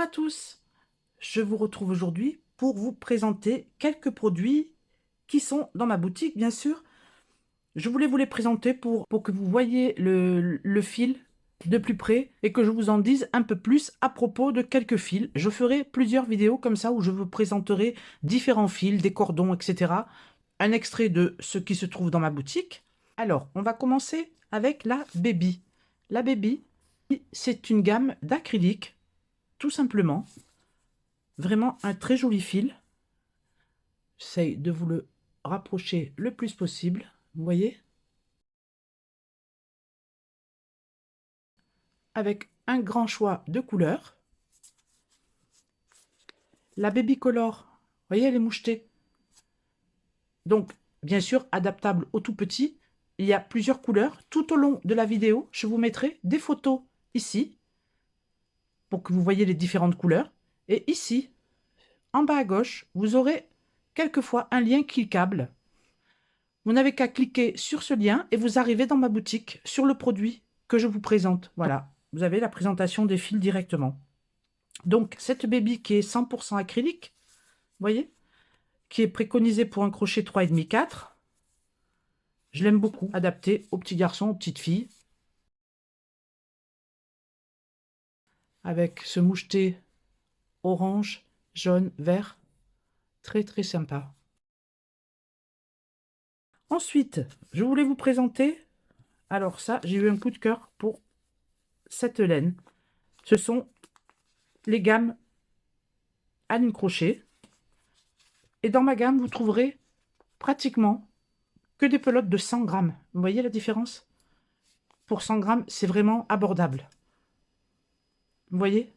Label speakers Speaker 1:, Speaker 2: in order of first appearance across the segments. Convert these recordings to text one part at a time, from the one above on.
Speaker 1: tous, je vous retrouve aujourd'hui pour vous présenter quelques produits qui sont dans ma boutique, bien sûr. Je voulais vous les présenter pour que vous voyez le fil de plus près et que je vous en dise un peu plus à propos de quelques fils. Je ferai plusieurs vidéos comme ça où je vous présenterai différents fils, des cordons, etc. Un extrait de ce qui se trouve dans ma boutique. Alors, on va commencer avec la Baby. La Baby, c'est une gamme d'acrylique, tout simplement. Vraiment un très joli fil. J'essaye de vous le rapprocher le plus possible. Vous voyez? Avec un grand choix de couleurs. La Baby Color, vous voyez, elle est mouchetée. Donc, bien sûr, adaptable aux tout petits. Il y a plusieurs couleurs. Tout au long de la vidéo, je vous mettrai des photos ici pour que vous voyez les différentes couleurs. Et ici, en bas à gauche, vous aurez quelquefois un lien cliquable. Vous n'avez qu'à cliquer sur ce lien et vous arrivez dans ma boutique sur le produit que je vous présente. Voilà, vous avez la présentation des fils directement. Donc, cette Baby qui est 100% acrylique, vous voyez, qui est préconisée pour un crochet 3,5-4. Je l'aime beaucoup, adapté aux petits garçons, aux petites filles. Avec ce moucheté orange, jaune, vert. Très très sympa. Ensuite, je voulais vous présenter, alors ça, j'ai eu un coup de cœur pour cette laine. Ce sont les gammes Aline Crochet. Et dans ma gamme, vous trouverez pratiquement que des pelotes de 100 grammes. Vous voyez la différence? Pour 100 grammes, c'est vraiment abordable. Vous voyez?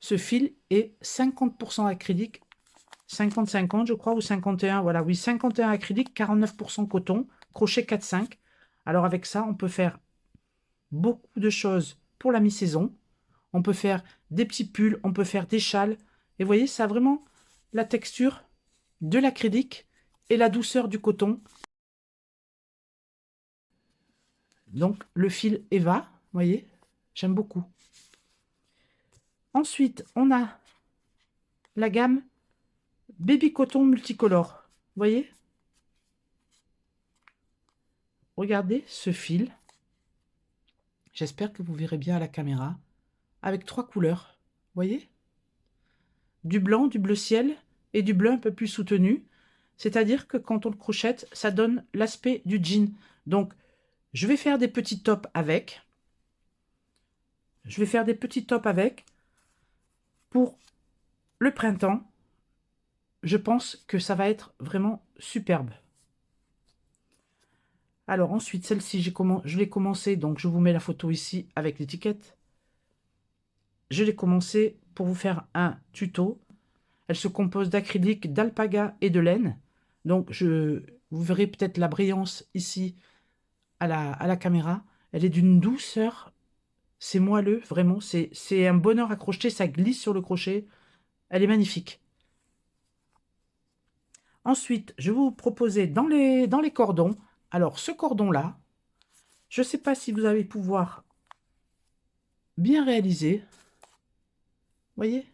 Speaker 1: Ce fil est 50% acrylique, 50-50 je crois, ou 51, voilà, oui, 51 acrylique, 49% coton, crochet 4-5. Alors avec ça, on peut faire beaucoup de choses pour la mi-saison. On peut faire des petits pulls, on peut faire des châles. Et vous voyez, ça a vraiment la texture de l'acrylique et la douceur du coton. Donc le fil Eva, vous voyez, j'aime beaucoup. Ensuite, on a la gamme Baby Coton Multicolore. Vous voyez? Regardez ce fil. J'espère que vous verrez bien à la caméra. Avec 3 couleurs. Vous voyez? Du blanc, du bleu ciel et du bleu un peu plus soutenu. C'est-à-dire que quand on le crochette, ça donne l'aspect du jean. Donc, je vais faire des petits tops avec. Je vais faire des petits tops avec. Pour le printemps, je pense que ça va être vraiment superbe. Alors ensuite, celle-ci, je l'ai commencé, donc je vous mets la photo ici avec l'étiquette. Je l'ai commencé pour vous faire un tuto. Elle se compose d'acrylique, d'alpaga et de laine. Donc vous verrez peut-être la brillance ici à la caméra. Elle est d'une douceur, c'est moelleux, vraiment. C'est un bonheur à crocheter, ça glisse sur le crochet. Elle est magnifique. Ensuite, je vais vous proposer dans les cordons. Alors, ce cordon-là, je ne sais pas si vous allez pouvoir bien réaliser. Vous voyez?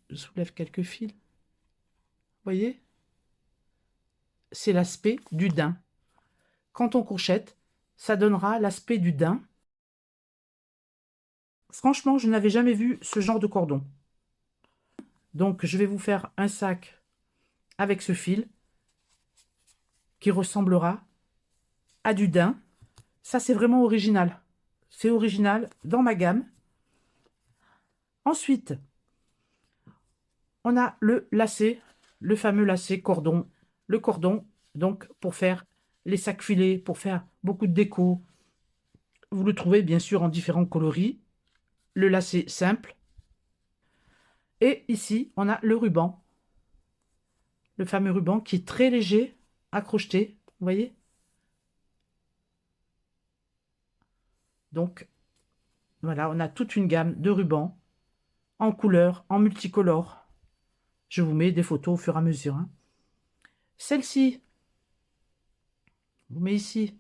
Speaker 1: Je soulève quelques fils. Vous voyez? C'est l'aspect du daim. Quand on crochette, ça donnera l'aspect du daim. Franchement, je n'avais jamais vu ce genre de cordon. Donc, je vais vous faire un sac avec ce fil qui ressemblera à du daim. Ça, c'est vraiment original. C'est original dans ma gamme. Ensuite, on a le lacet, le fameux lacet cordon. Le cordon, donc, pour faire les sacs filets, pour faire beaucoup de déco. Vous le trouvez, bien sûr, en différents coloris. Le lacet simple. Et ici, on a le ruban. Le fameux ruban qui est très léger à crocheter. Vous voyez? Donc, voilà, on a toute une gamme de rubans en couleur, en multicolore. Je vous mets des photos au fur et à mesure. Hein. Celle-ci, je vous mets ici,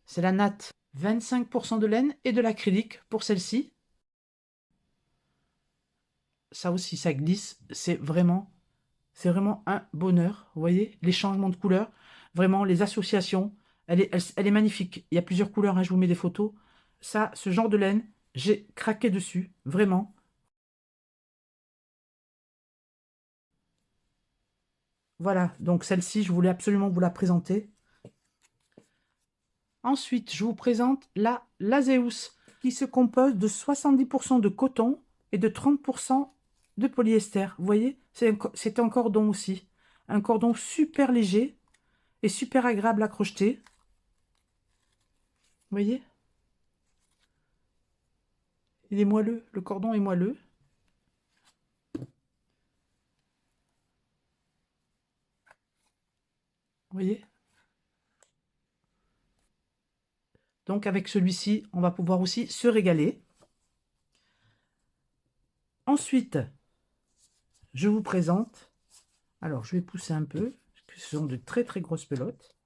Speaker 1: c'est la natte. 25% de laine et de l'acrylique pour celle-ci. Ça aussi, ça glisse. C'est vraiment un bonheur. Vous voyez, les changements de couleurs, vraiment, les associations, elle est magnifique. Il y a plusieurs couleurs, hein, je vous mets des photos. Ça, ce genre de laine, j'ai craqué dessus, vraiment. Voilà, donc celle-ci, je voulais absolument vous la présenter. Ensuite, je vous présente la Laseus, qui se compose de 70% de coton et de 30% de polyester. Vous voyez, c'est un cordon aussi. Un cordon super léger et super agréable à crocheter. Vous voyez, il est moelleux, le cordon est moelleux. Vous voyez. Donc avec celui-ci, on va pouvoir aussi se régaler. Ensuite, je vous présente, alors je vais pousser un peu, parce que ce sont de très très grosses pelotes.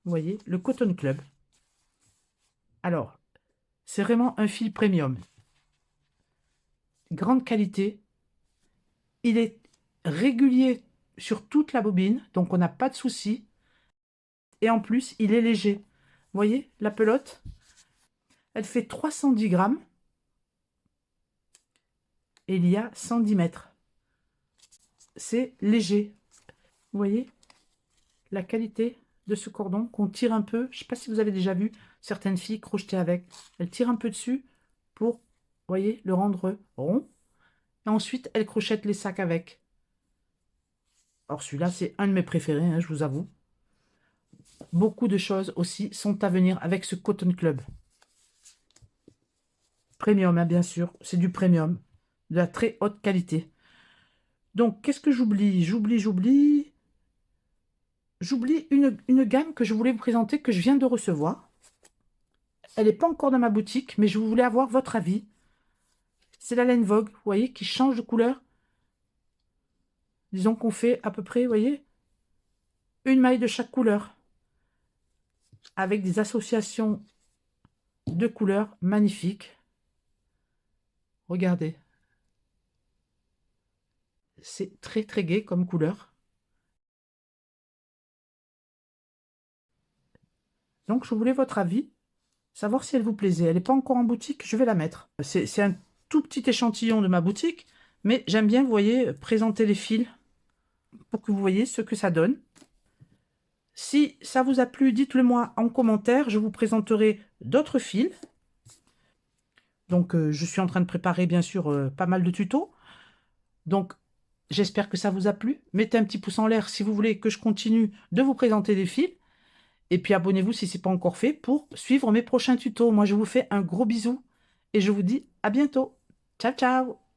Speaker 1: Vous voyez, le Cotton Club. Alors, c'est vraiment un fil premium. Grande qualité. Il est régulier sur toute la bobine, donc on n'a pas de souci. Et en plus, il est léger. Vous voyez, la pelote, elle fait 310 grammes. Et il y a 110 mètres. C'est léger. Vous voyez la qualité de ce cordon qu'on tire un peu. Je ne sais pas si vous avez déjà vu certaines filles crocheter avec. Elles tirent un peu dessus pour, vous voyez, le rendre rond. Et ensuite, elles crochettent les sacs avec. Alors celui-là, c'est un de mes préférés, hein, je vous avoue. Beaucoup de choses aussi sont à venir avec ce Cotton Club. Premium, hein, bien sûr. C'est du premium. De la très haute qualité. Donc, qu'est-ce que j'oublie? J'oublie une gamme que je voulais vous présenter, que je viens de recevoir. Elle n'est pas encore dans ma boutique, mais je voulais avoir votre avis. C'est la laine Vogue, vous voyez, qui change de couleur. Disons qu'on fait à peu près, vous voyez, une maille de chaque couleur. Avec des associations de couleurs magnifiques. Regardez. C'est très très gai comme couleur. Donc je voulais votre avis, savoir si elle vous plaisait. Elle n'est pas encore en boutique, je vais la mettre. C'est un tout petit échantillon de ma boutique, mais j'aime bien, vous voyez, présenter les fils pour que vous voyez ce que ça donne. Si ça vous a plu, dites-le moi en commentaire, je vous présenterai d'autres fils. Donc je suis en train de préparer bien sûr pas mal de tutos. Donc j'espère que ça vous a plu. Mettez un petit pouce en l'air si vous voulez que je continue de vous présenter des fils. Et puis abonnez-vous si ce n'est pas encore fait pour suivre mes prochains tutos. Moi je vous fais un gros bisou et je vous dis à bientôt. Ciao ciao.